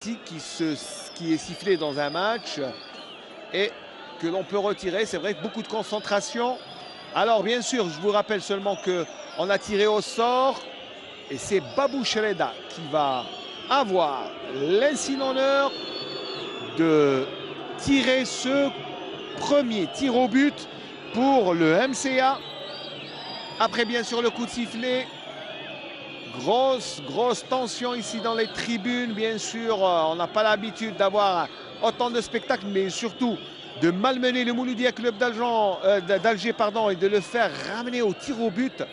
ralenti qui est sifflé dans un match et que l'on peut retirer. C'est vrai que beaucoup de concentration. Alors bien sûr, je vous rappelle seulement qu'on a tiré au sort et c'est Babouche Reda qui va avoir l'insigne honneur de tirer ce premier tir au but pour le MCA. Après bien sûr le coup de sifflet. Grosse tension ici dans les tribunes. Bien sûr, on n'a pas l'habitude d'avoir autant de spectacles, mais surtout de malmener le Mouloudia Club d'Alger et de le faire ramener au tir au but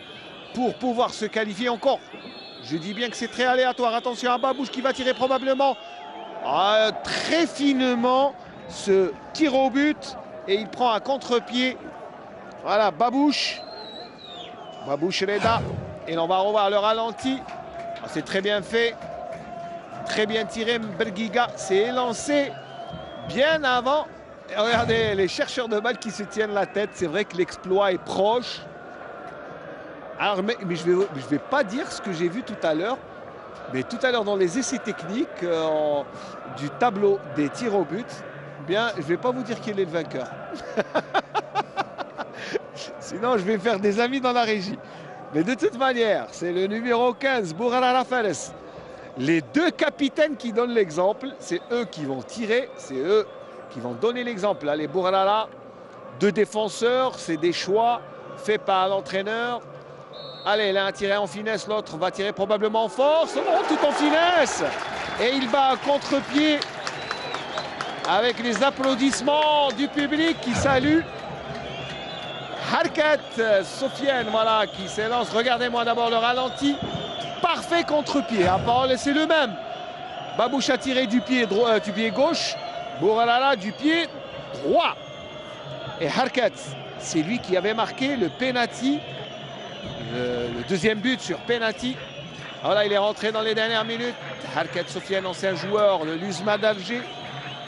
pour pouvoir se qualifier encore. Je dis bien que c'est très aléatoire. Attention à Babouche qui va tirer probablement très finement ce tir au but et il prend un contre-pied. Voilà, Babouche Reda. Et on va revoir le ralenti. C'est très bien fait. Très bien tiré. Bergiga s'est élancé bien avant. Et regardez les chercheurs de balles qui se tiennent la tête. C'est vrai que l'exploit est proche. Alors, mais je vais pas dire ce que j'ai vu tout à l'heure. Mais tout à l'heure dans les essais techniques du tableau des tirs au but, bien, je ne vais pas vous dire qui est le vainqueur. Sinon, je vais faire des amis dans la régie. Mais de toute manière, c'est le numéro 15, Bourrara Fares. Les deux capitaines qui donnent l'exemple, c'est eux qui vont tirer, c'est eux qui vont donner l'exemple. Allez, Bourrara, deux défenseurs, c'est des choix faits par l'entraîneur. Allez, l'un a tiré en finesse, l'autre va tirer probablement en force. Oh, tout en finesse. Et il bat à contre-pied avec les applaudissements du public qui salue. Harkat Sofiane, voilà, qui s'élance. Regardez-moi d'abord le ralenti. Parfait contre-pied. À part c'est le même. Babouche a tiré du pied gauche. Bourrara du pied droit. Et Harkat, c'est lui qui avait marqué le penalty. Le deuxième but sur penalty. Voilà, il est rentré dans les dernières minutes. Harkat Sofiane, ancien joueur de l'USMA d'Alger,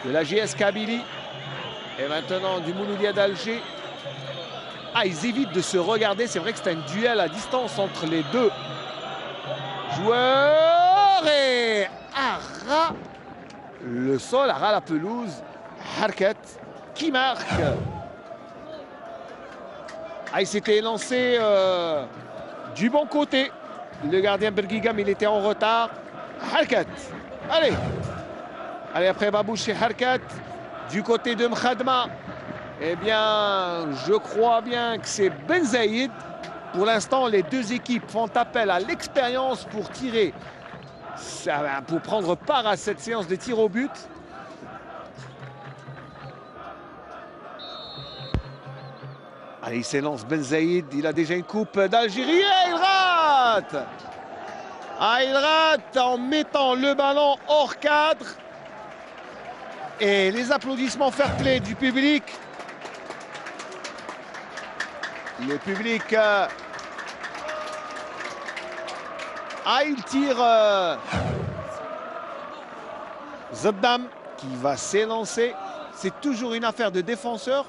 de la GS Kabylie. Et maintenant du Mouloudia d'Alger. Ils évitent de se regarder. C'est vrai que c'est un duel à distance entre les deux joueurs. Et Ara le sol, Ara la pelouse. Harkat qui marque. Il s'était lancé du bon côté. Le gardien Bergiga, mais il était en retard. Harkat. Allez, après Babouche et Harkat. Du côté de Mkhadma. Eh bien, je crois bien que c'est Ben Zaïd. Pour l'instant, les deux équipes font appel à l'expérience pour tirer, pour prendre part à cette séance de tir au but. Allez, il s'élance Ben Zaïd. Il a déjà une coupe d'Algérie et il rate. Il rate en mettant le ballon hors cadre. Et les applaudissements fair play du public. Le public, il tire Zaddam qui va s'élancer. C'est toujours une affaire de défenseur.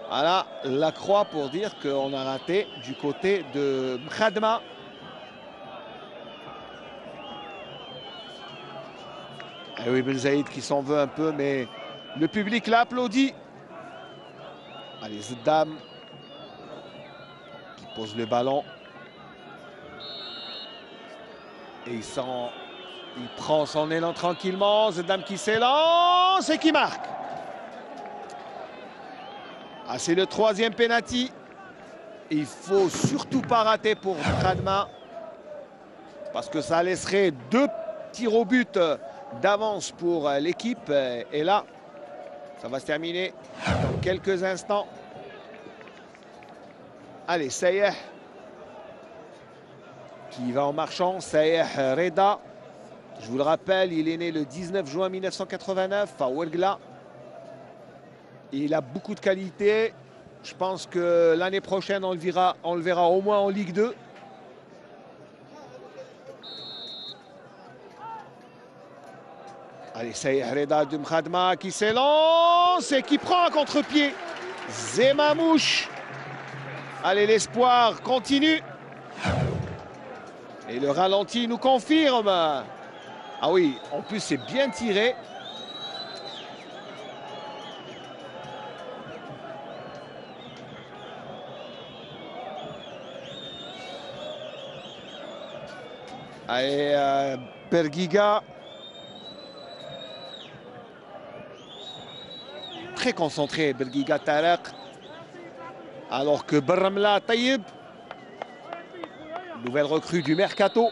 Voilà la croix pour dire qu'on a raté du côté de Mkhadma. Et oui, Ben Zaïd qui s'en veut un peu, mais le public l'a applaudi. Allez, Zaddam qui pose le ballon. Et il prend son élan tranquillement. Zaddam qui s'élance et qui marque. C'est le troisième penalty. Il ne faut surtout pas rater pour Mkhadma. Parce que ça laisserait 2 tirs au but d'avance pour l'équipe. Et là, ça va se terminer dans quelques instants. Allez, Sayeh qui va en marchant. Sayeh Reda. Je vous le rappelle, il est né le 19 juin 1989 à Ouergla. Il a beaucoup de qualité. Je pense que l'année prochaine, on le verra au moins en Ligue 2. Allez, Sayeh Reda de Mkhadma qui s'élance et qui prend un contre-pied. Zemamouche. Allez, l'espoir continue. Et le ralenti nous confirme Ah oui, en plus c'est bien tiré. Allez, Bergiga. Très concentré, Bergiga Tarek. Alors que Barramla Taïb, nouvelle recrue du Mercato.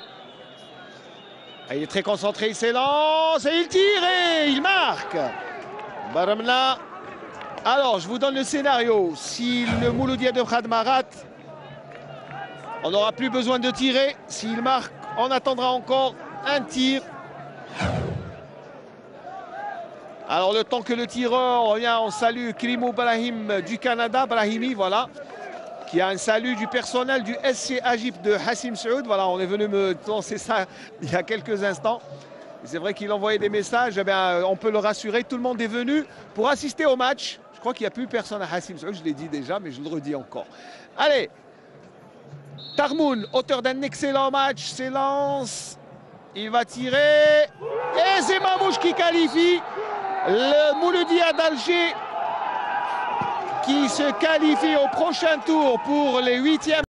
Il est très concentré, il s'élance et il tire et il marque. Barramla. Alors, je vous donne le scénario. Si le Mouloudia de Khadma rate, on n'aura plus besoin de tirer. S'il marque, on attendra encore un tir. Alors, le temps que le tireur revient, on salue Krimou Brahim du Canada, Brahimi, voilà, qui a un salut du personnel du SC Agip de Hassim Saoud. Voilà, on est venu me lancer ça il y a quelques instants. C'est vrai qu'il envoyait des messages, eh bien, on peut le rassurer, tout le monde est venu pour assister au match. Je crois qu'il n'y a plus personne à Hassim Saoud, je l'ai dit déjà, mais je le redis encore. Allez, Tarmoun, auteur d'un excellent match, s'élance. Il va tirer. Et c'est Mamouche qui qualifie. Le Mouloudia d'Alger qui se qualifie au prochain tour pour les 8e.